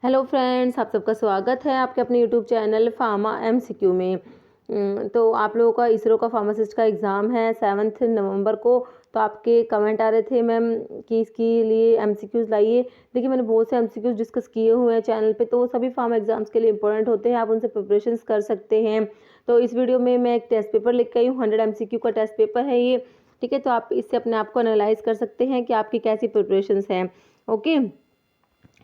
Hello friends, आप सबका स्वागत है आपके अपने यूट्यूब चैनल फार्मा एमसीक्यू में। तो आप लोगों का इसरो का फार्मासिस्ट का एग्ज़ाम है 7 नवंबर को। तो आपके कमेंट आ रहे थे मैम कि इसके लिए एमसीक्यूज़ लाइए। देखिए, मैंने बहुत से एमसीक्यूज़ डिस्कस किए हुए हैं चैनल पे, तो वो सभी फार्मा एग्ज़ाम्स के लिए इंपॉर्टेंट होते हैं, आप उनसे प्रिपरेशंस कर सकते हैं। तो इस वीडियो में मैं एक टेस्ट पेपर लेकर आई हूँ, 100 एमसीक्यू का टेस्ट पेपर है ये। ठीक है, तो आप इससे अपने आप को एनालाइज कर सकते हैं कि आपकी कैसी प्रिपरेशंस हैं। ओके,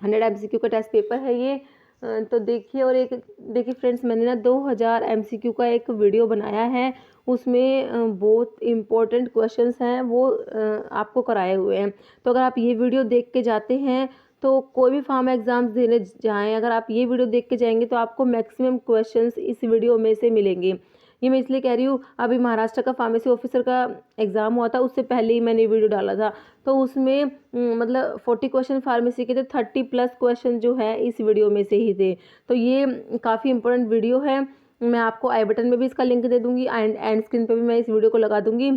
100 एमसीक्यू का टेस्ट पेपर है ये। तो देखिए, और एक देखिए फ्रेंड्स, मैंने ना 2000 एमसीक्यू का एक वीडियो बनाया है। उसमें बहुत इम्पोर्टेंट क्वेश्चंस हैं, वो आपको कराए हुए हैं। तो अगर आप ये वीडियो देख के जाते हैं तो कोई भी फार्मा एग्ज़ाम्स देने जाएं, अगर आप ये वीडियो देख के जाएंगे तो आपको मैक्सिमम क्वेश्चंस इस वीडियो में से मिलेंगे। ये मैं इसलिए कह रही हूँ, अभी महाराष्ट्र का फार्मेसी ऑफिसर का एग्ज़ाम हुआ था, उससे पहले ही मैंने वीडियो डाला था। तो उसमें मतलब 40 क्वेश्चन फार्मेसी के थे, 30+ क्वेश्चन जो है इस वीडियो में से ही थे। तो ये काफ़ी इंपॉर्टेंट वीडियो है। मैं आपको आई बटन में भी इसका लिंक दे दूंगी, एंड स्क्रीन पे भी मैं इस वीडियो को लगा दूंगी।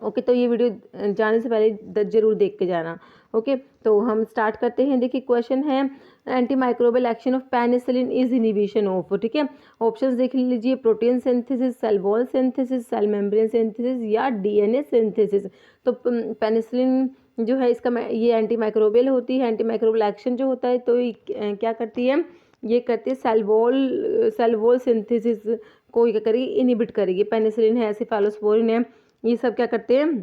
ओके, तो ये वीडियो जाने से पहले जरूर देख के जाना। ओके, तो हम स्टार्ट करते हैं। देखिए, क्वेश्चन है antimicrobial action of penicillin is inhibition of. ठीक है, ऑप्शंस देख लीजिए, protein synthesis, cell wall synthesis, cell membrane synthesis या डीएनए सिंथेसिस। तो पेनिसिलिन जो है इसका ये एंटी माइक्रोबियल होती है। एंटी माइक्रोबियल एक्शन जो होता है तो ये क्या करती है, ये करती है सेल वॉल सिंथेसिस को क्या करेगी, इनिबिट करेगी। पेनिसिलिन है, सेफालोस्पोरिन है, ये सब क्या करते हैं,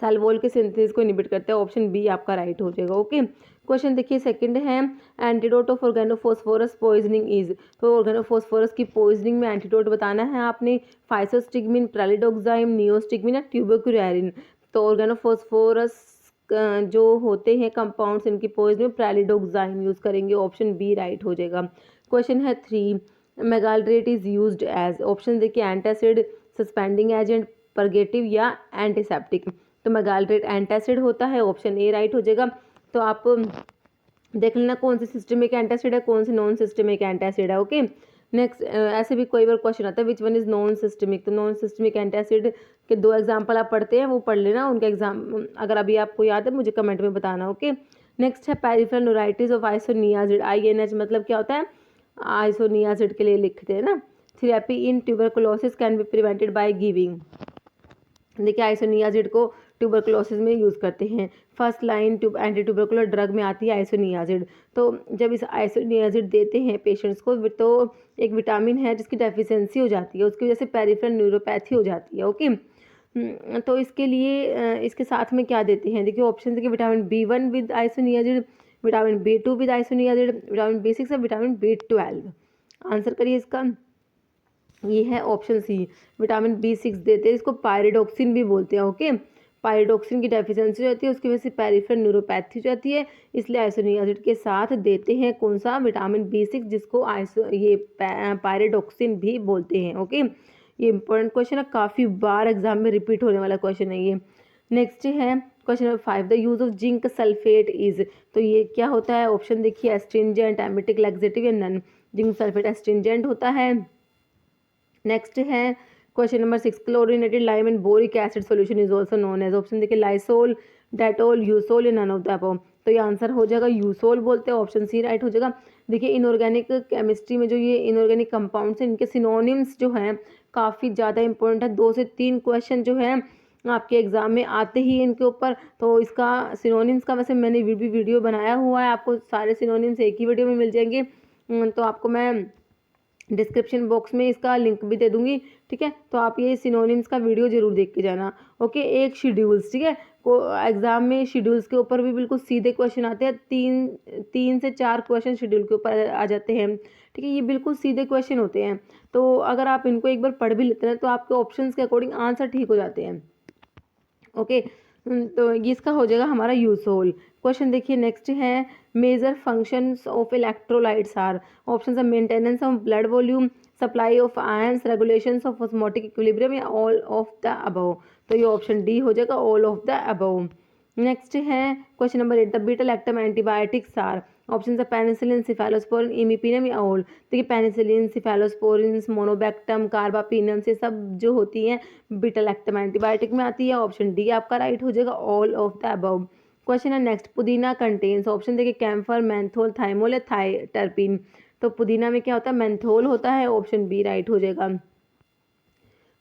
सेल वॉल के सिंथेसिस को इनिबिट करते हैं। ऑप्शन बी आपका राइट हो जाएगा। ओके, क्वेश्चन देखिए, सेकंड है antidote of organophosphorus poisoning is. तो ऑर्गेनोफॉस्फोरस की पॉइजनिंग में एंटीडोट बताना है आपने। फाइसोस्टिग्मिन, प्रेलिडोक्साइम, नियोस्टिग्मिन या ट्यूबरक्यूरेरिन। तो ऑर्गेनोफॉस्फोरस जो होते हैं कंपाउंड्स, इनकी पॉइजन में प्रेलिडोक्साइम यूज करेंगे। ऑप्शन बी राइट हो जाएगा। क्वेश्चन है 3, मेगालड्रेट इज यूज्ड एज। ऑप्शन देखिए, एंटासिड, सस्पेंडिंग एजेंट, परगेटिव या एंटीसेप्टिक। तो मेगालड्रेट एंटासिड होता है, ऑप्शन ए राइट हो जाएगा। तो आप देख लेना कौन सी सिस्टमिक एंटासिड है, कौन सी नॉन सिस्टमिक एंटासिड है। ओके, नेक्स्ट, ऐसे भी कोई बार क्वेश्चन आता है which one is non systemic. तो नॉन सिस्टमिक एंटासिड के 2 एग्जाम्पल आप पढ़ते हैं, वो पढ़ लेना उनका एग्जाम, अगर अभी आपको याद है मुझे कमेंट में बताना। ओके, नेक्स्ट है peripheral neuritis of isoniazid. INH मतलब क्या होता है, आइसोनियाजिड के लिए लिखते हैं ना। Therapy in tuberculosis can be prevented by giving. देखिए, आइसोनियाजिड को ट्यूबरकुलोसिस में यूज़ करते हैं। First line anti tubercular drug में आती है आइसोनियाजिड। तो जब इस आइसोनियाजिड देते हैं पेशेंट्स को, तो एक विटामिन है जिसकी डेफिशिएंसी हो जाती है, उसकी वजह से पेरिफेरल न्यूरोपैथी हो जाती है। ओके, तो इसके लिए इसके साथ में क्या देते हैं, देखिए ऑप्शन देखिए, vitamin B1 with isoniazid, vitamin B2 with isoniazid, vitamin B6 और विटामिन B12। आंसर करिए इसका। ये है ऑप्शन सी, विटामिन B6 देते हैं, इसको पायरिडोक्सिन भी बोलते हैं। ओके, पायरिडोक्सिन की डेफिशिएंसी हो जाती है, उसकी वजह से पेरिफेरल न्यूरोपैथी हो जाती है, इसलिए आइसोनियाजिड के साथ देते हैं कौन सा, विटामिन B6, जिसको पायरिडोक्सिन भी बोलते हैं। ओके, ये इंपॉर्टेंट क्वेश्चन है, काफ़ी बार एग्जाम में रिपीट होने वाला क्वेश्चन है ये। नेक्स्ट है question number 5, the use of zinc sulphate is. तो ये क्या होता है, ऑप्शन देखिए, एस्ट्रिंजेंट, एमिटिक, लैक्सेटिव या नन। जिंक सल्फेट एस्ट्रिंजेंट होता है। नेक्स्ट है question number 6, chlorinated lime and boric acid solution is also known as. Option देखिए, लाइसोल, डेटोल, यूसोल या नन ऑफ द अबव। तो ये आंसर हो जाएगा यूसोल बोलते हैं, ऑप्शन सी राइट हो जाएगा। देखिए, इनऑर्गेनिक केमिस्ट्री में जो ये इनऑर्गेनिक कंपाउंड्स हैं, इनके सिनोनिम्स जो हैं काफ़ी ज़्यादा इंपॉर्टेंट है। 2 से 3 क्वेश्चन जो है आपके एग्जाम में आते ही इनके ऊपर। तो इसका सिनोनिम्स का वैसे मैंने भी वीडियो बनाया हुआ है, आपको सारे सिनोनिम्स एक ही वीडियो में मिल जाएंगे। तो आपको मैं डिस्क्रिप्शन बॉक्स में इसका लिंक भी दे दूंगी। ठीक है, तो आप ये सिनोनिम्स का वीडियो जरूर देख के जाना। ओके, एक शेड्यूल्स, ठीक है, को एग्जाम में शेड्यूल्स के ऊपर भी बिल्कुल सीधे क्वेश्चन आते हैं। 3 से 4 क्वेश्चन शेड्यूल के ऊपर आ जाते हैं। ठीक है, ये बिल्कुल सीधे क्वेश्चन होते हैं, तो अगर आप इनको एक बार पढ़ भी लेते हैं तो आपके ऑप्शंस के अकॉर्डिंग आंसर ठीक हो जाते हैं। ओके, तो ये इसका हो जाएगा हमारा यूसोल। क्वेश्चन देखिए, नेक्स्ट है major functions of electrolytes are. Option है maintenance of blood volume, supply of ions, regulations of osmotic equilibrium या ऑल ऑफ द अबव। तो ये ऑप्शन डी हो जाएगा, all of the above. Next है question number 8, the beta lactam antibiotics are. Option है penicillin, cephalosporin, imipenem या all. देखिए, penicillin, cephalosporin, monobactam, कार्बापिनम से सब जो होती हैं बीटा लैक्टम एंटीबायोटिक में आती है। ऑप्शन डी आपका राइट हो जाएगा, all of the above. Question है नेक्स्ट, पुदीना कंटेन्स, ऑप्शन देखिए कैम्फर, मेंथोल, थाइमोल या टर्पिन। तो पुदीना में क्या होता है, मेंथोल होता है, ऑप्शन बी राइट हो जाएगा।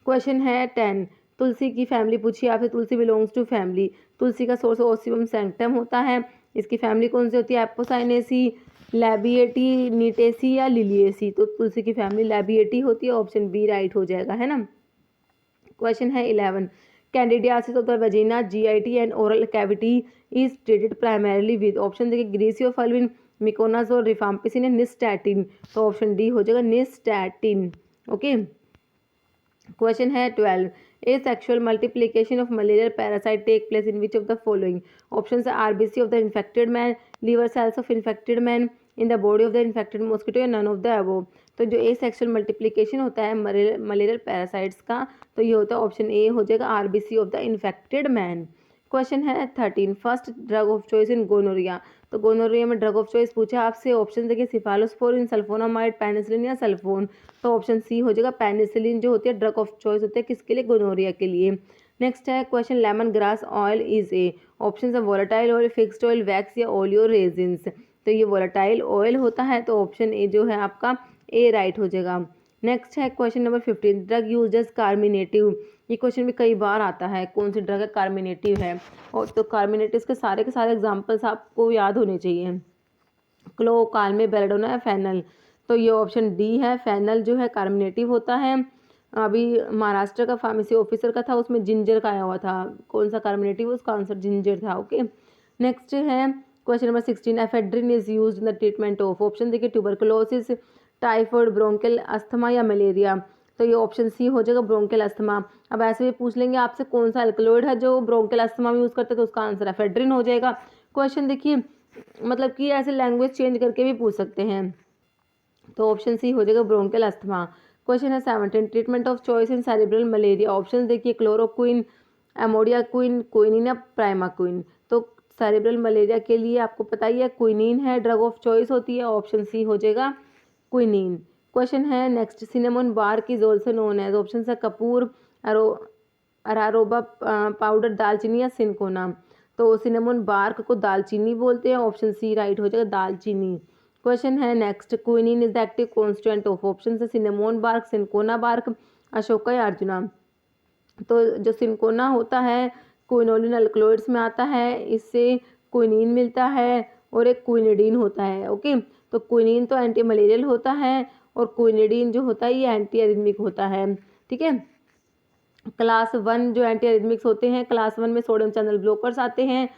क्वेश्चन है 10, तुलसी की फैमिली पूछिए आपसे, तुलसी बिलोंग्स टू फैमिली, तुलसी का सोर्स ओसियम सैंक्टम होता है, इसकी फैमिली कौन सी होती है, एपोसाइनेसी, लैबिएटी, नीटेसी या लिलिएसी। तो तुलसी की फैमिली लैबिएटी होती है, ऑप्शन बी राइट हो जाएगा, है ना। क्वेश्चन है 11, candidiasis of the vagina, GIT and oral cavity is treated primarily with, option देखिए ग्रीसियोफल्विन, मिकोनाजोल, रिफाम्पिसिन या निस्टैटिन। तो ऑप्शन डी हो जाएगा निस्टैटिन। ओके। क्वेश्चन है 12, asexual multiplication of malarial parasite take place in which of the following, option है RBC of the infected man, liver cells of infected man, in the body of the infected mosquito या none of the above. तो जो ए sexual multiplication होता है malarial parasites का, तो ये होता है ऑप्शन ए हो जाएगा RBC of the infected man. Question है 13, first drug of choice in gonorrhoea. तो गोनोरिया में ड्रग ऑफ चॉइस पूछा आपसे, ऑप्शन देखिए सिफालोस्पोरिन, सल्फोनामाइड, पेनिसिलिन या सल्फोन। तो ऑप्शन सी हो जाएगा पेनिसिलिन जो होती है ड्रग ऑफ चॉइस होती है किसके लिए, गोनोरिया के लिए। नेक्स्ट है question, lemon grass oil is a, option है volatile oil, fixed oil, wax या ओलियो रेजिन्स। तो ये वोलेटाइल ऑयल होता है, तो ऑप्शन ए जो है आपका ए राइट हो जाएगा। नेक्स्ट है question number 15, drug use as carminative. ये क्वेश्चन भी कई बार आता है, कौन सी ड्रग है कार्मिनेटिव है, और तो कार्मिनेटिव के सारे एग्जाम्पल्स आपको याद होने चाहिए। क्लो, कालमे, बेलेडोना या फेनल। तो ये ऑप्शन डी है, फेनल जो है कार्मिनेटिव होता है। अभी महाराष्ट्र का फार्मेसी ऑफिसर का था, उसमें जिंजर का आया हुआ था, कौन सा कार्मिनेटिव, उसका आंसर जिंजर था। ओके। नेक्स्ट है question number 16, ephedrine is use in the treatment of, option देखिए ट्यूबरकुलोसिस, टाइफाइड, ब्रोंकियल अस्थमा या मलेरिया। तो ये ऑप्शन सी हो जाएगा ब्रोंकियल अस्थमा। अब ऐसे भी पूछ लेंगे आपसे कौन सा अल्कलॉइड है जो ब्रोंकियल अस्थमा में यूज़ करते हैं, तो उसका आंसर एफेड्रिन हो जाएगा। क्वेश्चन देखिए मतलब कि ऐसे लैंग्वेज चेंज करके भी पूछ सकते हैं, तो ऑप्शन सी हो जाएगा ब्रोंकियल अस्थमा। क्वेश्चन है 17, treatment of choice in cerebral malaria, option देखिए क्लोरोक्विन, एमोडियाक्विन, क्विनिन या प्राइमाक्विन। तो सेरेब्रल मलेरिया के लिए आपको पता ही है क्विनिन है ड्रग ऑफ चॉइस होती है, ऑप्शन सी हो जाएगा क्विनिन। क्वेश्चन है next, cinnamon bark is also known as, option है कपूर, अरारोबा पाउडर, दालचीनी या सिनकोना। तो सिनेमन बार्क को दालचीनी बोलते हैं, ऑप्शन सी राइट हो जाएगा दालचीनी। क्वेश्चन है next, quinine is the active constituent of, option है cinnamon bark, cinchona bark, Ashoka या अर्जुना। तो जो सिनकोना होता है क्विनोलिन अल्कलॉइड्स में आता है, इससे क्विनिन मिलता है और एक क्विनिडीन होता है। ओके। तो क्विनिन तो एंटी मलेरियल होता है और क्विनिडीन जो होता है ये एंटी एरिथमिक होता है। ठीक है। क्लास 1 जो एंटी एरिथमिक्स होते हैं, क्लास 1 में सोडियम चैनल ब्लॉकर्स आते हैं,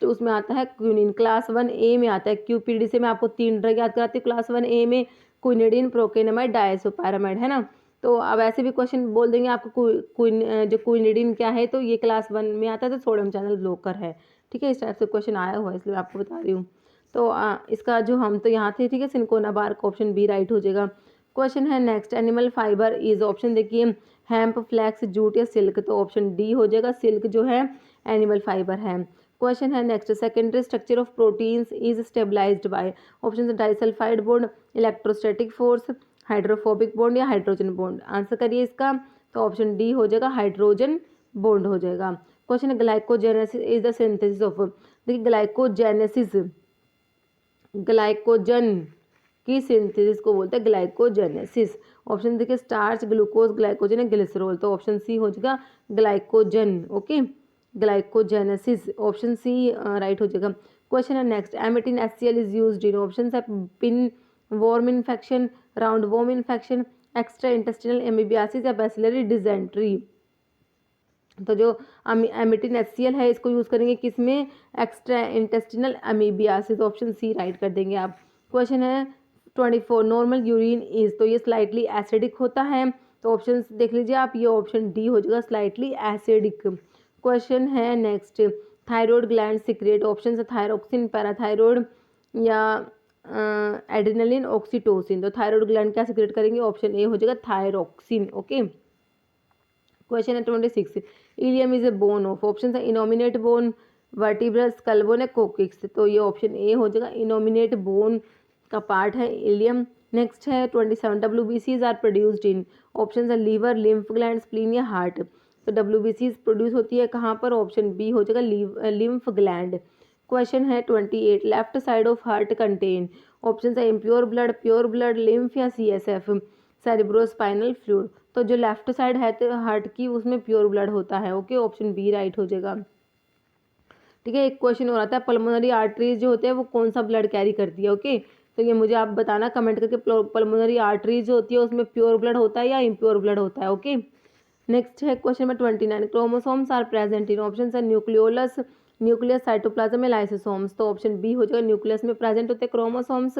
तो उसमें आता है क्विनिन। क्लास 1A में आता है क्यूपीडी से, मैं आपको 3 ड्रग याद कराती हूँ क्लास 1A में, क्विनिडीन, प्रोकेनामाइड, डायसोपैरामाइड, है ना। तो अब ऐसे भी क्वेश्चन बोल देंगे आपको जो क्विनिडीन क्या है, तो ये क्लास 1 में आता है, तो सोडियम चैनल ब्लॉकर है। ठीक है, इस टाइप से क्वेश्चन आया हुआ है इसलिए आपको बता रही हूँ। तो इसका जो हम तो यहाँ थे, ठीक है, cinchona bark, option B right हो जाएगा। क्वेश्चन है next, animal fibre is, option देखिए हैम्प, फ्लैक्स, जूट या सिल्क। तो ऑप्शन डी हो जाएगा, सिल्क जो है एनिमल फाइबर है। क्वेश्चन है next, secondary structure of proteins is stabilised by, option disulphide bond, electrostatic force, hydrophobic bond या हाइड्रोजन बॉन्ड। आंसर करिए इसका, तो ऑप्शन डी हो जाएगा हाइड्रोजन बॉन्ड हो जाएगा। क्वेश्चन है glycogenesis is the synthesis of, देखिए ग्लाइकोजेनेसिस, ग्लाइकोजन की सिंथेसिस को बोलते हैं ग्लाइकोजेनेसिस। ऑप्शन देखिए स्टार्च, ग्लूकोज, ग्लाइकोजन या ग्लिसरॉल। तो ऑप्शन सी हो जाएगा glycogen. Okay, glycogenesis, option C right हो जाएगा। क्वेश्चन है next, emetine HCl is used in, option है pinworm infection, roundworm infection, extra intestinal amoebiasis या बैसिलरी डिजेंट्री। तो जो एमिटिन HCl है इसको यूज़ करेंगे किसमें, extra intestinal amoebiasis, option C right कर देंगे आप। क्वेश्चन है 24, नॉर्मल यूरिन इज, तो ये स्लाइटली एसिडिक होता है, तो ऑप्शन देख लीजिए आप, ये ऑप्शन डी हो जाएगा स्लाइटली एसिडिक। क्वेश्चन है next, thyroid gland secrete, option है थायरोक्सिन, पैराथायराइड या एड्रेनलिन, ऑक्सीटोसिन। तो थायराइड ग्लैंड क्या सीक्रेट करेंगे, ऑप्शन ए हो जाएगा थायरोक्सिन। ओके। क्वेश्चन है 26, ilium is a bone of, option है innominate bone, vertebral, skull bone या कोकिक्स। तो ये ऑप्शन ए हो जाएगा इनोमिनेट बोन का पार्ट है इलियम। नेक्स्ट है 27, WBCs are produced in, option है लीवर, लिम्फ ग्लैंड, स्प्लीन या हार्ट। तो WBCs प्रोड्यूस होती है कहाँ पर, ऑप्शन बी हो जाएगा लिम्फ ग्लैंड। क्वेश्चन है 28, left side of heart contain, option है impure blood, pure blood, lymph या CSF, सेरिब्रोस्पाइनल फ्लूइड। तो जो लेफ्ट साइड है तो हार्ट की उसमें प्योर ब्लड होता है। ओके, ऑप्शन बी राइट हो जाएगा। ठीक है, एक क्वेश्चन और आता है, पल्मोनरी आर्टरीज जो होते हैं वो कौन सा ब्लड कैरी करती है। ओके, तो ये मुझे आप बताना कमेंट करके, पल्मोनरी आर्टरीज जो होती है उसमें प्योर ब्लड होता है या इम्प्योर ब्लड होता है। ओके, नेक्स्ट है question number 29, chromosomes are present in, option है न्यूक्लियोलस, न्यूक्लियस, साइटोप्लाज्म में लाइसोसोम्स। तो ऑप्शन बी हो जाएगा, न्यूक्लियस में प्रेजेंट होते हैं chromosomes.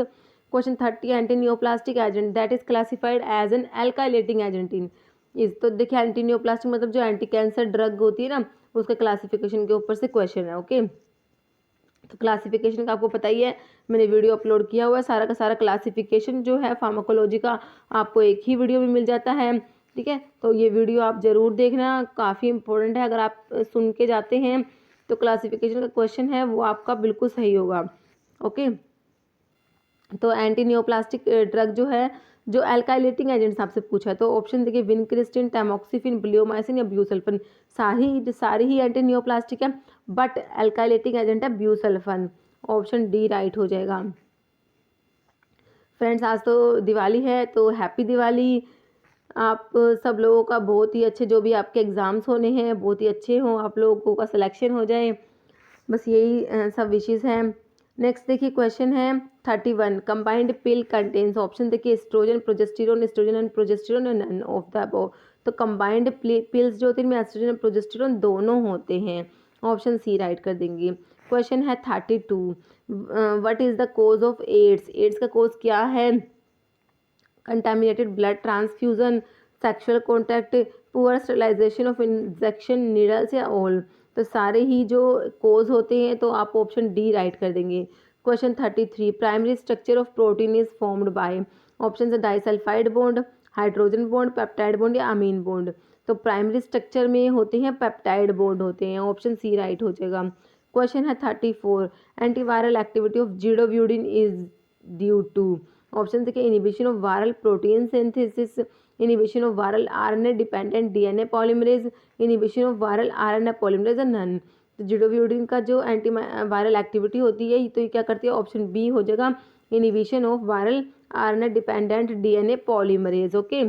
Question 30, anti neoplastic agent that is classified as an alkylating agent in is. तो देखिए एंटी नियोप्लास्टिक मतलब जो एंटी कैंसर ड्रग होती है ना, उसके क्लासिफिकेशन के ऊपर से क्वेश्चन है। ओके, तो क्लासिफिकेशन का आपको पता ही है, मैंने वीडियो अपलोड किया हुआ है, सारा का सारा क्लासिफिकेशन जो है फार्माकोलॉजी का आपको एक ही वीडियो में मिल जाता है। ठीक है, तो ये वीडियो आप ज़रूर देखना, काफ़ी इंपॉर्टेंट है। अगर आप सुन के जाते हैं तो क्लासिफिकेशन का क्वेश्चन है वो आपका बिल्कुल सही होगा। ओके, तो एंटी नियोप्लास्टिक ड्रग जो है, जो एल्काइलेटिंग एजेंट्स आपसे पूछा है, तो ऑप्शन देखिए विनक्रिस्टिन, टैमोक्सिफिन, ब्लियोमाइसिन या ब्यूसल्फन। सारी ही एंटी नियोप्लास्टिक है, बट एल्काइलेटिंग एजेंट है ब्यूसल्फन। ऑप्शन डी राइट हो जाएगा। फ्रेंड्स, आज तो दिवाली है, तो हैप्पी दिवाली। आप सब लोगों का बहुत ही अच्छे, जो भी आपके एग्ज़ाम्स होने हैं बहुत ही अच्छे हों, आप लोगों का सिलेक्शन हो जाए, बस यही सब विशेज़ हैं। नेक्स्ट देखिए क्वेश्चन है 31, कंबाइंड पिल कंटेन्स, ऑप्शन देखिए oestrogen, progesterone, oestrogen and progesterone, none of the above. तो कंबाइंड पिल्स जो होती है इनमें एस्ट्रोजन और प्रोजेस्टेरोन दोनों होते हैं। ऑप्शन सी राइट कर देंगे। क्वेश्चन है 32, what is the cause of AIDS, AIDS का कोज क्या है। Contaminated blood transfusion, sexual contact, poor sterilisation of injection needles या ऑल। तो सारे ही जो कोज होते हैं, तो आप ऑप्शन डी राइट कर देंगे। Question 33, primary structure of protein is formed by, option है disulphide bond, hydrogen bond, peptide bond या अमीन बॉन्ड। तो प्राइमरी स्ट्रक्चर में होते हैं पेप्टाइड बॉन्ड होते हैं। ऑप्शन सी राइट हो जाएगा। क्वेश्चन है 34, antiviral activity of zidovudine is due to, option देखिए inhibition of viral protein synthesis, inhibition of viral RNA dependent DNA polymerase, inhibition of viral RNA polymerase none. तो zidovudine का जो anti viral activity होती है तो ये क्या करती है, ऑप्शन बी हो जाएगा, inhibition of viral RNA dependent DNA polymerase. Okay,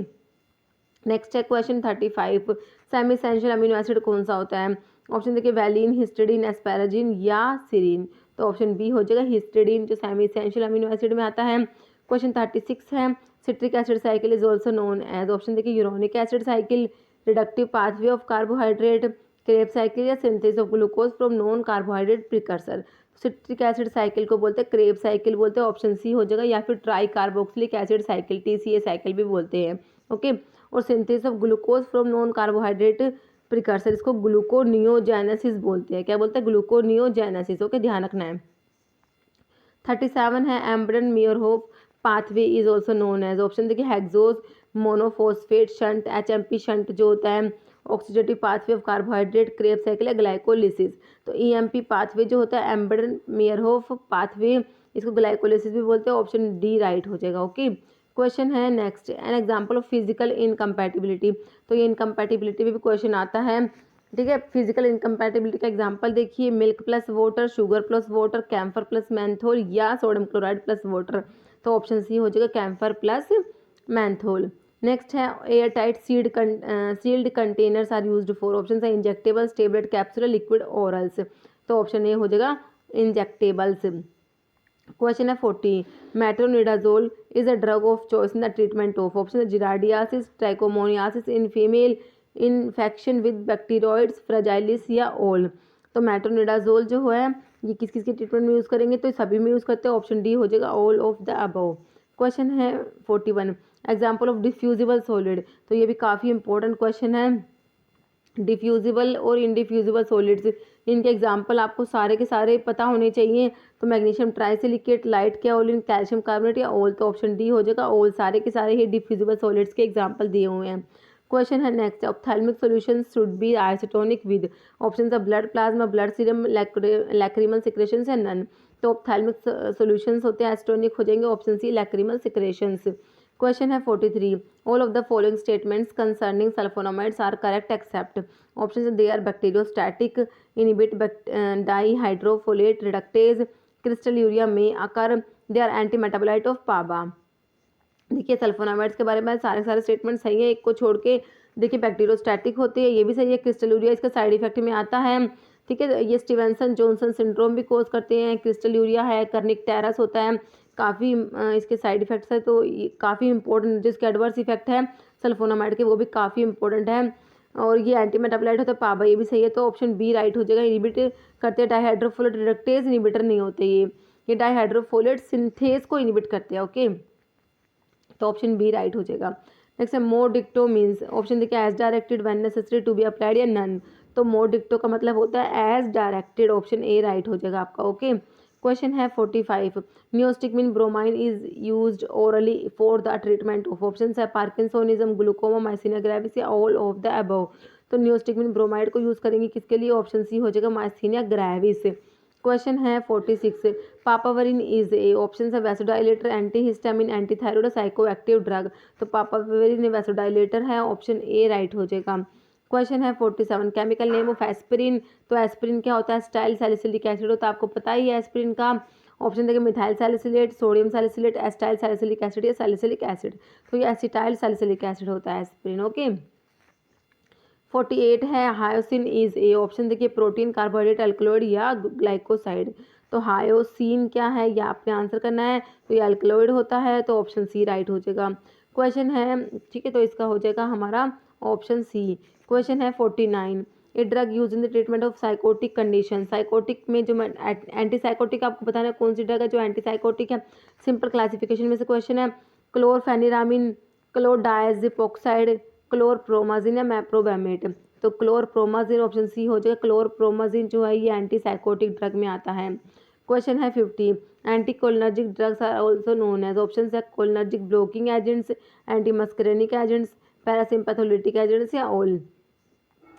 next है question 35, semi essential amino acid कौन सा होता है। ऑप्शन देखिए वैलिन, हिस्टिडीन, एस्पैराजिन या सिरीन। तो ऑप्शन बी हो जाएगा हिस्टिडीन, जो सेमी एसेंशियल अमीनो एसिड में आता है। क्वेश्चन 36 है, citric acid cycle is also known as, option देखिए uronic acid cycle, reductive pathway of carbohydrate, Kreb cycle या synthesis of glucose from non carbohydrate precursor. Citric acid cycle को बोलते हैं Krebs cycle बोलते हैं, ऑप्शन सी हो जाएगा, या फिर try carboxylic acid cycle, TCA cycle भी बोलते हैं। ओके, और synthesis of glucose from non carbohydrate precursor, इसको ग्लूकोनियोजेनेसिस बोलते हैं। क्या बोलते हैं, ग्लूकोनियोजेनेसिस। ओके, ध्यान रखना है। 37 है, Embden Meyerhof pathway is also known as, option देखिए hexose monophosphate shunt, HMP shunt जो होता है, oxidative pathway of carbohydrate, Kreb cycle या ग्लाइकोलिसिस। तो EMP पाथवे जो होता है एम्ब्रन मियरहोफ पाथवे, इसको ग्लाइकोलिसिस भी बोलते हैं। ऑप्शन डी राइट हो जाएगा। ओके, क्वेश्चन है next, an example of physical incompatibility. तो ये इनकम्पैटिबिलिटी में भी क्वेश्चन आता है। ठीक है, फिजिकल इनकम्पैटिबिलिटी का एग्जांपल देखिए, milk plus water, sugar plus water, camphor plus menthol या सोडियम क्लोराइड प्लस वाटर। तो ऑप्शन सी हो जाएगा कैम्फर प्लस मैंथोल। नेक्स्ट है airtight sealed containers are used for, option है injectables, tablet, capsule, liquid, orals. तो option A हो जाएगा injectables. Question है 40, metronidazole is a drug of choice in the treatment of, option है giardiasis, trichomoniasis, in female, infection with bacteroides, fragilis या all. तो metronidazole जो है ये किस किस के ट्रीटमेंट में यूज़ करेंगे, तो सभी में यूज़ करते हैं। ऑप्शन डी हो जाएगा all of the above. Question है 41, एग्जाम्पल ऑफ डिफ्यूजिबल सॉलिड। तो ये भी काफ़ी इंपॉर्टेंट क्वेश्चन है। डिफ्यूजिबल और इनडिफ्यूजिबल सॉलिड्स, इनके एग्जाम्पल आपको सारे के सारे पता होने चाहिए। तो magnesium trisilicate, light kaolin, calcium carbonate या ऑल। तो ऑप्शन डी हो जाएगा ऑल, सारे के सारे ही डिफ्यूजिबल सॉलिड्स के एग्जाम्पल दिए हुए हैं। क्वेश्चन है next, ophthalmic solution should be isotonic with, option है blood plasma, blood serum, lacrimal secretions या नन। तो ऑप्थेल्मिक सॉल्यूशंस होते हैं आइसोटोनिक हो जाएंगे, option C lacrimal secretions. Question है 43, all of the following statements concerning sulphonamides are correct except. Option they are bacteriostatic, inhibit dihydrofolate reductase, crystal urea में occur, they are anti metabolite of PABA. देखिए sulphonamides के बारे में सारे statement सही है, एक को छोड़ के। देखिए बैक्टीरियोस्टैटिक होती है, ये भी सही है। क्रिस्टल यूरिया इसका साइड इफेक्ट में आता है, ठीक है। ये स्टीवेंसन जॉनसन सिंड्रोम भी कोज करते हैं। क्रिस्टल यूरिया है, कर्निक टेरस होता है, काफ़ी इसके साइड इफेक्ट्स है, तो काफ़ी इंपॉर्टेंट जिसके एडवर्स इफेक्ट है सल्फोनामाइड के, वो भी काफ़ी इंपॉर्टेंट है। और ये एंटी मेटाबोलाइट होता है पाबा, ये भी सही है, तो ऑप्शन बी राइट हो जाएगा। इनिबिट करते हैं डाईहाइड्रोफोलेट रिडक्टेज, इनिबिटर नहीं होते ये डाईहाइड्रोफोलेट सिंथेज को इनिबिट करते हैं, ओके। तो ऑप्शन बी राइट हो जाएगा। नेक्स्ट है मोर डिक्टो मीन्स, ऑप्शन देखिए as directed, when necessary, to be applied या नन। तो मोर डिक्टो का मतलब होता है as directed, option A right हो जाएगा आपका, ओके। क्वेश्चन है 45, neostigmine bromine is used orally for the treatment of, option है पार्किंसोनिज्म, ग्लूकोमा, माइसीनिया ग्रेविस या ऑल ऑफ द अबव। तो नियोस्टिकमिन ब्रोमाइड को यूज़ करेंगे किसके लिए, ऑप्शन सी हो जाएगा माइसीनिया ग्रेविस। क्वेश्चन है 46, पापावरिन इज ए, ऑप्शन है vasodilator, antihistamine, antithyroid, psycho active drug. तो पापावरिन वैसोडाइलेटर है, ऑप्शन ए राइट हो जाएगा। क्वेश्चन है 47, केमिकल नेम ऑफ एस्पिरिन। तो एस्पिरिन क्या होता है, स्टाइल सैलिसिलिक एसिड होता है, आपको पता ही है एस्पिरिन का। ऑप्शन देखिए methyl salicylate, sodium salicylate, acetyl salicylic acid या सैलिसिलिक एसिड। तो ये एसिटाइल सैलिसिलिक एसिड होता है एस्पिरिन, ओके। 48 है हायोसिन इज ए, ऑप्शन देखिए प्रोटीन, कार्बोहाइड्रेट, अल्कलॉइड या ग्लाइकोसाइड। तो हायोसिन क्या है, ये आपने आंसर करना है। तो ये अल्कलॉइड होता है, तो ऑप्शन सी राइट हो जाएगा। क्वेश्चन है, ठीक है, तो इसका हो जाएगा हमारा ऑप्शन सी। क्वेश्चन है 49, a drug use in the treatment of psychotic condition. Psychotic में जो एंटी साइकोटिक आपको बताना है कौन सी ड्रग है जो एंटी साइकोटिक है। सिंपल क्लासिफिकेशन में से क्वेश्चन है, क्लोरफेनिरामिन, क्लोरडायजिपोक्साइड, क्लोरप्रोमाजिन या मैप्रोबैमेट। तो क्लोरप्रोमाजिन ऑप्शन सी हो जाएगा। क्लोरप्रोमाजिन जो है ये एंटी साइकोटिक ड्रग में आता है। क्वेश्चन है 50, anti cholinergic drugs are also known as, option है cholinergic blocking agents, anti muscarinic agents, parasympatholytic agents या ऑल।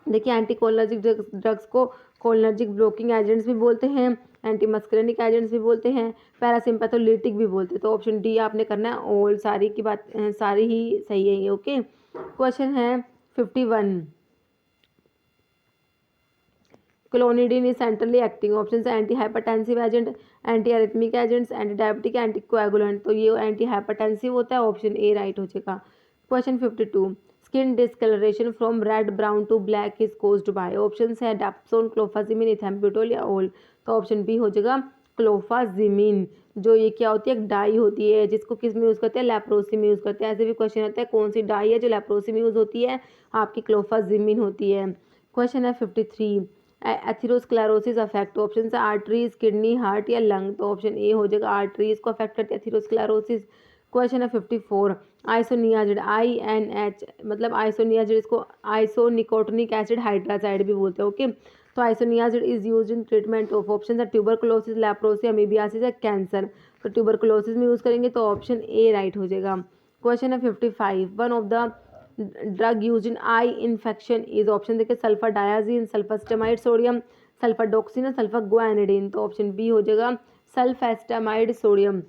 देखिए एंटी कोलिनर्जिक ड्रग्स को कोलिनर्जिक ब्लॉकिंग एजेंट्स भी बोलते हैं, एंटी मस्करेनिक एजेंट्स भी बोलते हैं, पैरासिम्पैथोलिटिक भी बोलते हैं। तो ऑप्शन डी आपने करना है ऑल, सारी की बात सारी ही सही है ये, ओके। क्वेश्चन है 51, clonidine is centrally acting, option है anti hypertensive agent, anti arrhythmic agents, anti diabetic, anti coagulant. तो ये एंटी हाइपरटेंसिव होता है, ऑप्शन ए राइट हो जाएगा। Question 52, skin discolouration from red brown to black is caused by, option है dapsone, clofazimine, ethambutol या all. तो option B हो जाएगा क्लोफाजिमिन। जो ये क्या होती है, एक डाई होती है जिसको किस में यूज़ करते हैं, लेप्रोसी में यूज़ करते हैं। ऐसे भी क्वेश्चन आता है कौन सी डाई है जो लेप्रोसी में यूज़ होती है, आपकी क्लोफाजिमिन होती है। क्वेश्चन है 53, एथेरोस्क्लेरोसिस अफेक्ट, ऑप्शन है आर्टरीज, किडनी, हार्ट या लंग। तो ऑप्शन ए हो जाएगा, आर्टरीज को अफेक्ट करती है एथेरोस्क्लेरोसिस। क्वेश्चन है 54, आइसोनियाजिड, INH मतलब आइसोनियाजिड, इसको आइसोनिकोटिनिक एसिड हाइड्रासाइड भी बोलते हैं, ओके। तो isoniazid is used in treatment of, option है ट्यूबरकुलोसिस, लेप्रोसी, अमीबियासिस या कैंसर। तो ट्यूबरकुलोसिस में यूज़ करेंगे, तो ऑप्शन ए राइट हो जाएगा। क्वेश्चन है 55, one of the drug use in eye infection is, option देखिए सल्फर डायाजीन, सल्फास्टेमाइड सोडियम, सल्फर डॉक्सिन या सल्फर गुआनिडीन। तो ऑप्शन बी हो जाएगा सल्फास्टेमाइड सोडियम,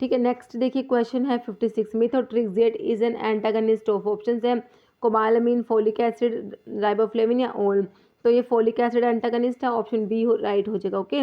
ठीक है। नेक्स्ट देखिए क्वेश्चन है 56, methotrexate is an antagonist of, option है कोबालामिन, फोलिक एसिड, राइबोफ्लेविन या ऑल। तो ये फोलिक एसिड एंटागनिस्ट है, ऑप्शन बी राइट हो जाएगा, ओके।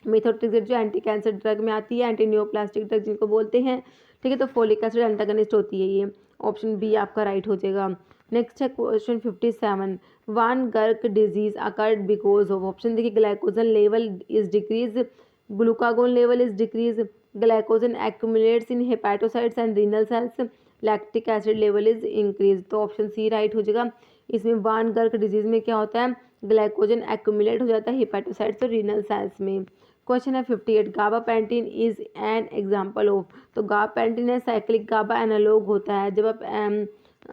मिथोट्रिक्सेट जो एंटी कैंसर ड्रग में आती है, एंटी न्यूप्लास्टिक ड्रग जिनको बोलते हैं, ठीक है। तो फोलिक एसिड एंटागनिस्ट होती है ये, ऑप्शन बी आपका राइट हो जाएगा। नेक्स्ट है question 57, von Gierke disease occurred because of, option देखिए glycogen level is decrease, glucagon level is decrease, glycogen accumulates in hepatocytes and renal cells, lactic acid level is increase. तो option C right हो जाएगा। इसमें वान Gierke disease में क्या होता है, glycogen accumulate हो जाता है हेपेटोसाइट्स और रीनल सेल्स में। क्वेश्चन है 58, gabapentin is an example of. तो गाबापेंटिन है साइक्लिक गाबा एनालॉग होता है। जब आप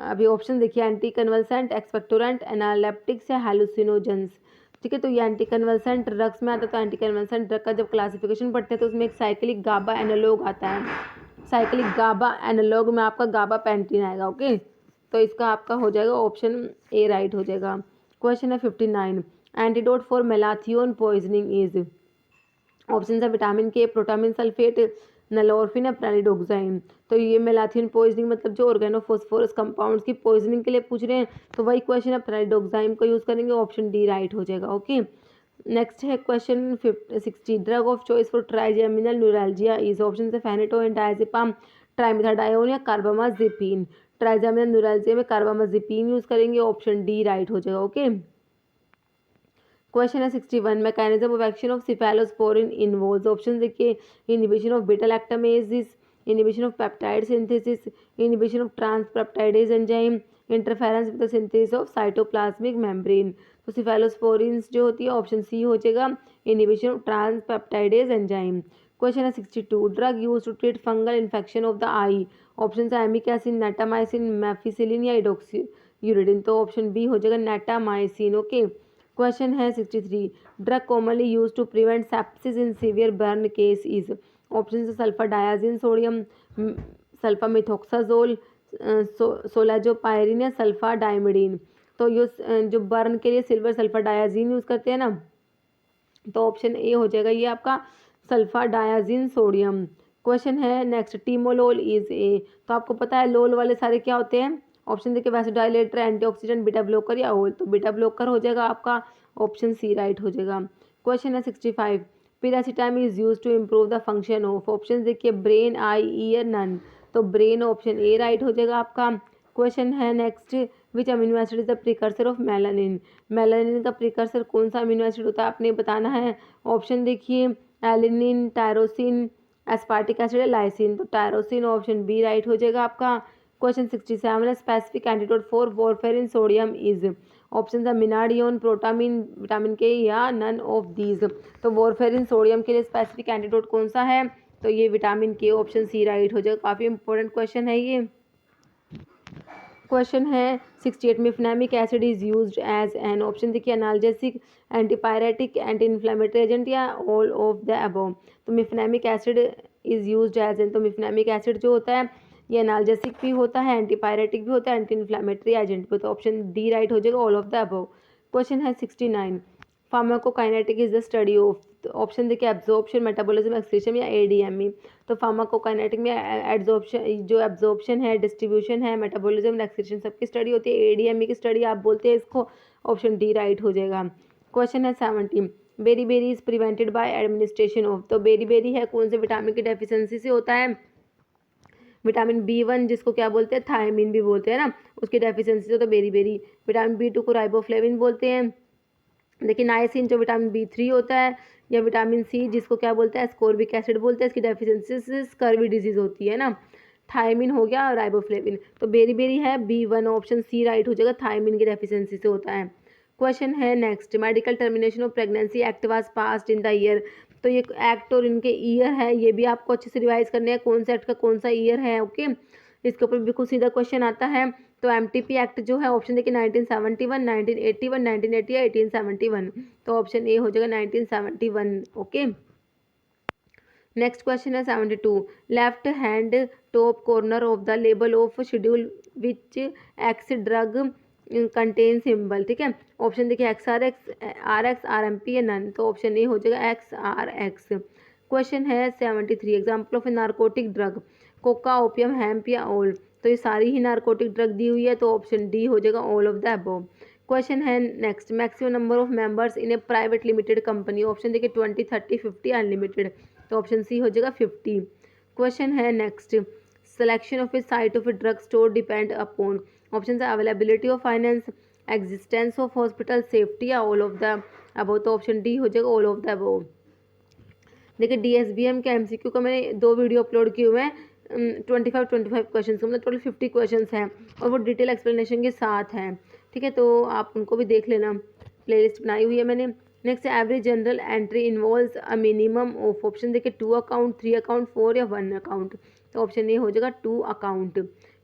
अभी ऑप्शन देखिए एंटी कन्वल्सेंट, एक्सपेक्टोरेंट, एनालेप्टिक्स या हेलुसिनोजेंस, ठीक है। तो ये एंटी कन्वल्सेंट ड्रग्स में आता है। तो एंटी कन्वल्सेंट ड्रग का जब क्लासिफिकेशन पढ़ते हैं तो उसमें एक साइक्लिक गाबा एनालॉग आता है। साइक्लिक गाबा एनालॉग में आपका गाबापेंटिन आएगा, ओके। तो इसका आपका हो जाएगा ऑप्शन ए राइट हो जाएगा। क्वेश्चन है 59, antidote for malathion poisoning is, option है vitamin K, protamine sulphate, nalorphine या पैलिडोक्साइन। तो ये मेलाथियन पॉइजनिंग मतलब जो ऑर्गेनोफॉस्फोरस कंपाउंड्स की पॉइजनिंग के लिए पूछ रहे हैं, तो वही क्वेश्चन है, पैलिडोक्साइन को यूज़ करेंगे, ऑप्शन डी राइट हो जाएगा। ओके, नेक्स्ट है question 60, drug of choice for trigeminal neuralgia is, option है फेनेटोइन, डायजेपाम, ट्राइमेथाडायोन या कार्बामाजेपिन। ट्राइजेमिनल न्यूरैल्जिया में कार्बामाजेपिन यूज़ करेंगे, ऑप्शन डी राइट हो जाएगा। ओके, क्वेश्चन है 61, mechanism of action of cephalosporin involves, option देखिए, inhibition of beta lactamases, inhibition of peptide synthesis, inhibition of transpeptidase enzyme, interference with the synthesis of cytoplasmic membrane. तो cephalosporins जो होती है option C हो जाएगा, inhibition of transpeptidase enzyme. Question है 62, drug use to treat fungal infection of the eye, option है amic acid, नेटामाइसिन, मैफिसिलिन या इडोक्सीयूरिडिन। तो ऑप्शन बी हो जाएगा नेटामाइसिन। ओके, क्वेश्चन है 63, drug commonly use to prevent sepsis in severe burn case is, option से sulphadiazine sodium, sulphamethoxazole, sulphasalazine या sulpha डाइमिडीन। तो ये जो बर्न के लिए सिल्वर सल्फर डायाजिन यूज़ करते हैं ना, तो ऑप्शन ए हो जाएगा ये आपका सल्फा डायाजिन सोडियम। क्वेश्चन है नेक्स्ट, टीमोलोल इज ए, तो आपको पता है लोल वाले सारे क्या होते हैं, ऑप्शन देखिए वैसोडाइलेटर, एंटीऑक्सीडेंट, बीटा ब्लॉकर या ओल। तो बीटा ब्लॉकर हो जाएगा आपका, ऑप्शन सी राइट हो जाएगा। क्वेश्चन है 65, piracetam is use to improve the function of, option देखिए ब्रेन, आई, ईयर, नन। तो ब्रेन ऑप्शन ए राइट हो जाएगा आपका। क्वेश्चन है next, which amino acid is the precursor of melanin, melanin का प्रिकर्सर कौन सा अमीनो एसिड होता है आपने बताना है। ऑप्शन देखिए एलिनिन, टायरोसिन, एस्पार्टिक एसिड या लाइसिन। तो टायरोसिन ऑप्शन बी राइट हो जाएगा आपका। Question 67, specific antidote for warfarin sodium is, option है मिनाडियोन, प्रोटामिन, विटामिन के या नन ऑफ दीज। तो वॉरफेरिन सोडियम के लिए स्पेसिफिक एंटीडोट कौन सा है, तो ये विटामिन के, ऑप्शन सी राइट हो जाएगा। काफ़ी इंपॉर्टेंट क्वेश्चन है ये। क्वेश्चन है 68, mefenamic acid is used as an, option देखिए analgesic, antipyretic, anti inflammatory agent या ऑल ऑफ द अबव। तो mefenamic acid is used as an, तो मिफनेमिक एसिड जो होता है ये एनाल्जेसिक भी होता है, एंटीपायरेटिक भी होता है, एंटी इन्फ्लेमेटरी एजेंट भी होता है, ऑप्शन डी राइट हो जाएगा, all of the above. Question है 69, pharmacokinetic is the study of, option देखिए एब्जॉर्प्शन, मेटाबॉलिज्म, एक्सक्रीशन या एडीएमई। तो फार्माकोकाइनेटिक में एब्जॉर्प्शन, जो एब्जॉर्प्शन है, डिस्ट्रीब्यूशन है, मेटाबॉलिज्म, एक्सक्रीशन सबकी स्टडी होती है, एडीएमई की स्टडी आप बोलते हैं इसको, ऑप्शन डी राइट हो जाएगा। क्वेश्चन है 70, beriberi is prevented by administration of, तो बेरी बेरी है कौन से विटामिन की डेफिशिएंसी से होता है, विटामिन B1 जिसको क्या बोलते हैं, थायमिन भी बोलते हैं ना, उसकी डेफिशिएंसी से, तो बेरी बेरी। विटामिन B2 को राइबोफ्लेविन बोलते हैं। देखिए नाइसिन जो विटामिन B3 होता है, या विटामिन सी जिसको क्या बोलते हैं, एस्कोर्बिक एसिड बोलते हैं, इसकी डेफिशिएंसी से स्कर्वी डिजीज होती है ना। थायमिन हो गया, राइबोफ्लेविन। तो बेरी बेरी है B1, ऑप्शन सी राइट हो जाएगा, थायमिन की डेफिशिएंसी से होता है। क्वेश्चन है next, medical termination of pregnancy act was passed in the year, तो ये एक्ट और इनके ईयर है, ये भी आपको अच्छे से रिवाइज करने हैं, कौन सा एक्ट का कौन सा ईयर है। ओके, इसके ऊपर बिल्कुल सीधा क्वेश्चन आता है। तो एमटीपी एक्ट जो है ऑप्शन देखिए 1971, 1981, 1980 या 1871। तो ऑप्शन ए हो जाएगा 1971। ओके, नेक्स्ट क्वेश्चन है 72, left hand top corner of the label of schedule which x drug contain symbol, ठीक है। ऑप्शन देखिए XRX, RX, RMP या नन। तो ऑप्शन ए हो जाएगा XRX। क्वेश्चन है 73, example of A narcotic drug, Coca, opium, hemp या all. तो ये सारी ही नारकोटिक ड्रग दी हुई है, तो ऑप्शन डी हो जाएगा, all of the above. Question है next, maximum number of members in a private limited company, option देखिए 20, 30, 50 अनलिमिटेड। तो ऑप्शन सी हो जाएगा 50। क्वेश्चन है next, selection of a site of a drug store depend upon, option है availability of finance, existence of hospital, safety या all of the above. तो option D हो जाएगा, ऑल ऑफ द अबव। देखिए DSBM के MCQ का मैंने 2 video upload किए हुए हैं, 25 क्वेश्चन, मतलब टोटल 50 क्वेश्चन हैं, और वो डिटेल एक्सप्लेनेशन के साथ हैं, ठीक है। तो आप उनको भी देख लेना, प्लेलिस्ट बनाई हुई है मैंने। Next, every general entry involves a minimum of, option देखिए 2 अकाउंट, 3 अकाउंट, 4 या 1 अकाउंट। तो ऑप्शन ए हो जाएगा 2 अकाउंट।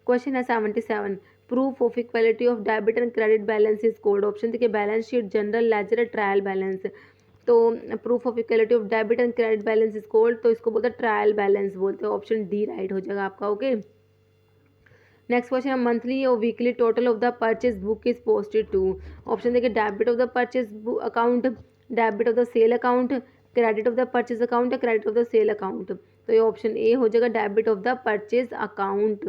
क्वेश्चन है 77, proof of equality of debit and credit balance is called, option देखिए balance sheet, general ledger, trial balance. तो proof of equality of debit and credit balance is called, तो इसको बोलते हैं trial balance बोलते हैं, option D right हो जाएगा आपका। ओके, नेक्स्ट क्वेश्चन है, मंथली और weekly total of the purchase book is posted to, option देखिए debit of the purchase account, debit of the sale account, credit of the purchase account या credit of the sale account. तो ये option A हो जाएगा, debit of the purchase account.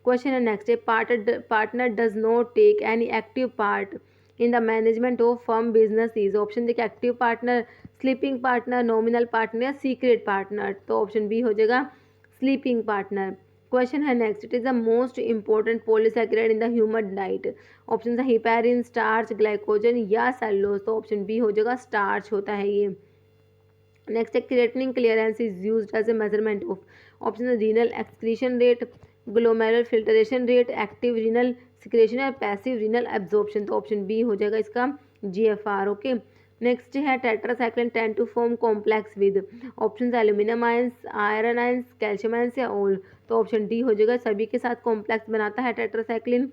Question है next, a partner does not take any active part in the management of firm business is. Option देखिए, active partner, sleeping partner, nominal partner या secret partner. तो option B हो जाएगा sleeping partner. Question है next, it is the most important polysaccharide in the human diet. Option है heparin, starch, glycogen या cellulose. तो option B हो जाएगा स्टार्च होता है ये। नेक्स्ट है, creatinine clearance is used as a measurement of. Option है renal excretion rate, glomerular filtration rate, active renal secretion या पैसिव रीनल एब्जॉर्प्शन। तो ऑप्शन बी हो जाएगा इसका GFR। ओके, नेक्स्ट है, tetracycline tends to form complex with. Option aluminium ions, iron ions, calcium ions या all. तो option D हो जाएगा, सभी के साथ कॉम्प्लेक्स बनाता है टेट्रासाइक्लिन।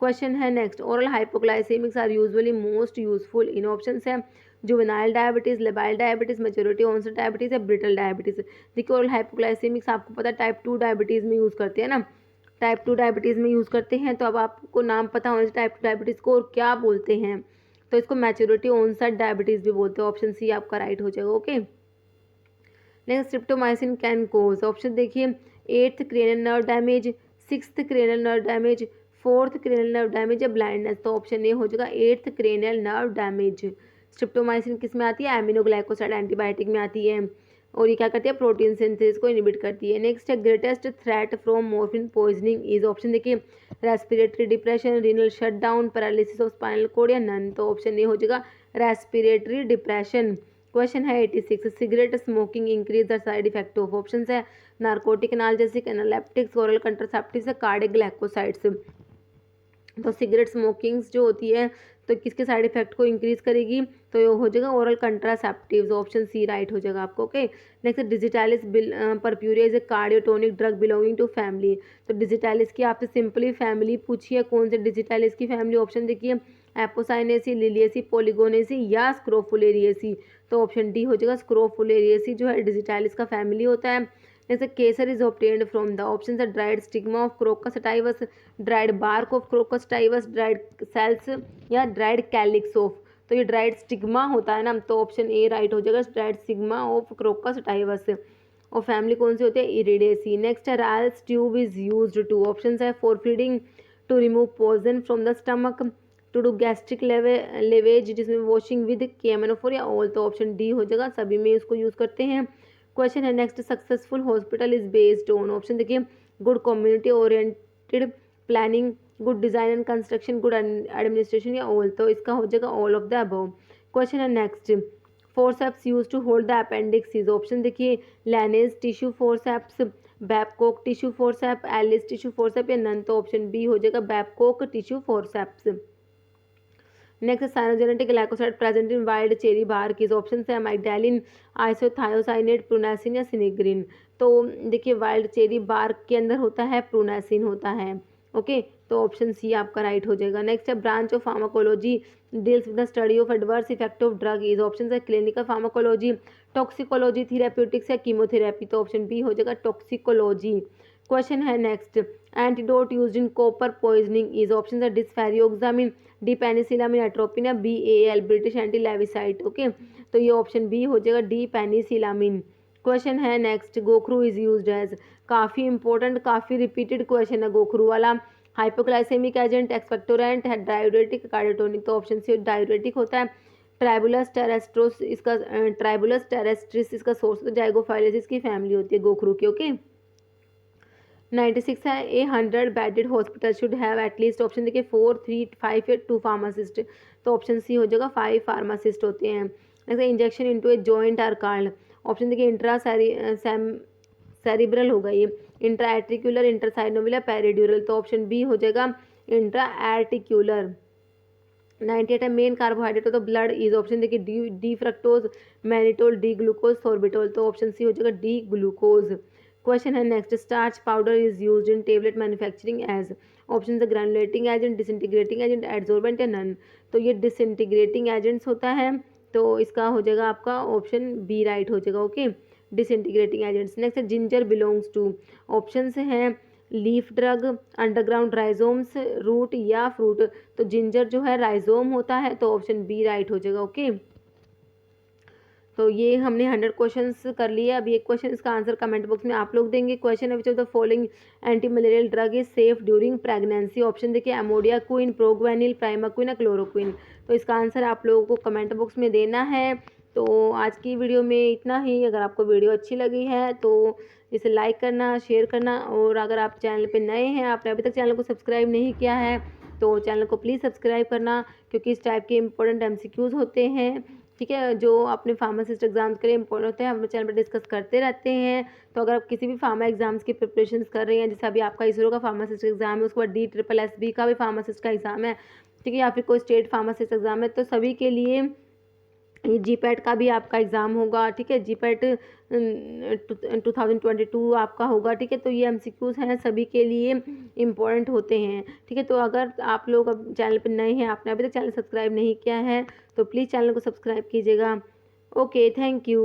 क्वेश्चन है next, oral hypoglycaemics are usually most useful in. Option है juvenile diabetes, labile diabetes, maturity onset diabetes या ब्रिटल डायबिटीज। देखिए, ओरल हाइपोग्लाइसेमिक्स आपको पता है टाइप 2 डायबिटीज में यूज़ करते हैं ना, टाइप 2 डायबिटीज़ में यूज़ करते हैं। तो अब आपको नाम पता होने से टाइप 2 डायबिटीज़ को और क्या बोलते हैं, तो इसको मैच्योरिटी ऑनसेट डायबिटीज़ भी बोलते हैं। ऑप्शन सी आपका राइट हो जाएगा। Okay, next, streptomycin can cause. Option देखिए, 8th cranial nerve damage, 6th cranial nerve damage, 4th cranial nerve damage या ब्लाइंडनेस। तो ऑप्शन ए हो जाएगा 8th cranial nerve damage. Streptomycin किस में आती है, एमिनोग्लाइकोसाइड एंटीबायोटिक में आती है, और ये क्या करती है, प्रोटीन सिंथेसिस को इनहिबिट करती है। नेक्स्ट है, greatest threat from morphine poisoning is. Option देखिए, respiratory depression, renal shutdown, paralysis of spinal cord या नन। तो ऑप्शन ए हो जाएगा रेस्पिरेटरी डिप्रेशन। क्वेश्चन है 86, cigarette smoking increase the side effect of. Option है narcotic, analgesic, analeptics, oral contraceptives, cardiac glycosides. तो cigarette smokings जो होती है तो किसके साइड इफेक्ट को इंक्रीज करेगी, तो ये हो जाएगा oral contraceptives. Option C right हो जाएगा आपको। Okay, next, digitalis purpurea is a cardiotonic drug belonging to family. तो डिजिटालिस की आपसे सिंपली फैमिली पूछी है, कौन से डिजिटालिस की फैमिली। ऑप्शन देखिए, एपोसाइनेसी, लिलियसी, पोलिगोनेसी या स्क्रोफुलेरिएसी। तो ऑप्शन डी हो जाएगा स्क्रोफुलेरिएसी जो है डिजिटालिस का फैमिली होता है। जैसे केसर is obtained from the. Option है dried stigma of crocus sativus, dried bark of crocus sativus, dried cells या ड्राइड कैलिक्स ऑफ। तो ये ड्राइड स्टिग्मा होता है ना, तो ऑप्शन ए राइट हो जाएगा, dried stigma of crocus sativus. और फैमिली कौन सी होती है, इरिडेसी। नेक्स्ट है, Ryle's tube is used to. Option है for feeding, to remove poison from the stomach, to do gastric lavage जिसमें वॉशिंग विद KMNO4 या ऑल। तो ऑप्शन डी हो जाएगा, सभी में इसको यूज़ करते हैं। क्वेश्चन है next, successful hospital is based on. Option देखिए, good community oriented planning, good design and construction, good administration या ऑल। तो इसका हो जाएगा all of the above. Question है next, forceps use to hold the appendix is. Option देखिए, Lane's tissue forceps, Babcock tissue forcep, Allis tissue forcep या none. तो option B हो जाएगा Babcock tissue forceps. Next, cyanogenetic glycoside present in wild cherry bark is. Option है amygdalin, isothiocyanate, प्रोनेसिन या सिनेग्रिन। तो देखिए, wild cherry bark के अंदर होता है प्रोनेसिन होता है। ओके, तो ऑप्शन सी आपका राइट हो जाएगा। नेक्स्ट है, branch of pharmacology deals with the study of adverse effect of drug is. Option है क्लिनिकल फार्माकोलॉजी, टॉक्सिकोलॉजी, थेराप्यूटिक्स या कीमोथेरेपी। तो ऑप्शन बी हो जाएगा टॉक्सिकोलॉजी। क्वेश्चन है next, antidote used in copper poisoning is. Option है डिस्फेरियोक्सामिन, D पेनिसिलामिन, atropine या BAL British anti lewisite. Okay, तो ये ऑप्शन बी हो जाएगा डी पेनिसिलामिन। क्वेश्चन है नेक्स्ट, गोखरू इज यूज्ड एज। काफ़ी इंपॉर्टेंट, काफ़ी रिपीटेड क्वेश्चन है गोखरू वाला। हाइपोग्लाइसेमिक एजेंट, एक्सपेक्टोरेंट है, डायूरेटिक, कार्डियोटोनिक। तो ऑप्शन सी डायूरेटिक होता है। ट्राइबुलस टेरेस्ट्रोस इसका ट्राइबुलस टेरेस्ट्रिस इसका सोर्स, तो जाइगोफाइलेसिस की फैमिली होती है गोखरू की। ओके, 96 है, ए 100 bedded hospital should have at least. Option देखिए 4, 3, 5 या 2 फार्मासिस्ट। तो ऑप्शन सी हो जाएगा 5 फार्मासिस्ट होते हैं। Next, injection into a joint are called. Option देखिए, इंट्रा सेरिब्रल होगा ये, इंट्रा एट्रिक्यूलर, इंटरसाइनोविल या पेरिड्यूरल। तो ऑप्शन बी हो जाएगा इंट्रा एट्रिक्यूलर। 98 है, main carbohydrate of the blood is. Option देखिए, D fructose, mannitol, D glucose, sorbitol. तो ऑप्शन सी हो जाएगा डी ग्लूकोज। क्वेश्चन है next, starch powder is used in tablet manufacturing as. Option है granulating agent, disintegrating agent, adsorbent या none. तो ये disintegrating agents होता है, तो इसका हो जाएगा आपका ऑप्शन बी राइट हो जाएगा। Okay, disintegrating agents. नेक्स्ट है, जिंजर बिलोंग्स टू। ऑप्शन हैं leaf drug, underground rhizomes, root या फ्रूट। तो जिंजर जो है राइजोम होता है, तो ऑप्शन बी राइट हो जाएगा। ओके, तो ये हमने 100 क्वेश्चंस कर लिए। अभी एक क्वेश्चन इसका आंसर कमेंट बॉक्स में आप लोग देंगे। क्वेश्चन है विच of the following anti malarial drug is safe during pregnancy. Option देखिए एमोडिया क्विन, प्रोग्वेनिल, प्राइमाक्विन या क्लोरोक्विन। तो इसका आंसर आप लोगों को कमेंट बॉक्स में देना है। तो आज की वीडियो में इतना ही। अगर आपको वीडियो अच्छी लगी है तो इसे लाइक करना, शेयर करना, और अगर आप चैनल पे नए हैं, आपने अभी तक चैनल को सब्सक्राइब नहीं किया है तो चैनल को प्लीज़ सब्सक्राइब करना, क्योंकि इस टाइप के इंपॉर्टेंट एमसीक्यूज़ होते हैं, ठीक है, जो अपने फार्मासिस्ट एग्जाम्स के लिए इंपॉर्टेंट होते हैं, हम अपने चैनल पर डिस्कस करते रहते हैं। तो अगर आप किसी भी फार्मा एग्जाम्स की प्रिपरेशन कर रहे हैं, जैसे अभी आपका इसरो का फार्मासिस्ट एग्जाम है, उसके बाद DSSB का भी फार्मासिस्ट का एग्जाम है, ठीक है, या फिर कोई स्टेट फार्मासिस्ट एग्जाम है, तो सभी के लिए ये GPAT का भी आपका एग्ज़ाम होगा, ठीक है, GPAT 2022 आपका होगा, ठीक है। तो ये MCQs हैं, सभी के लिए इम्पोर्टेंट होते हैं, ठीक है। तो अगर आप लोग अब चैनल पर नए हैं, आपने अभी तक चैनल सब्सक्राइब नहीं किया है तो प्लीज़ चैनल को सब्सक्राइब कीजिएगा। Okay, thank you.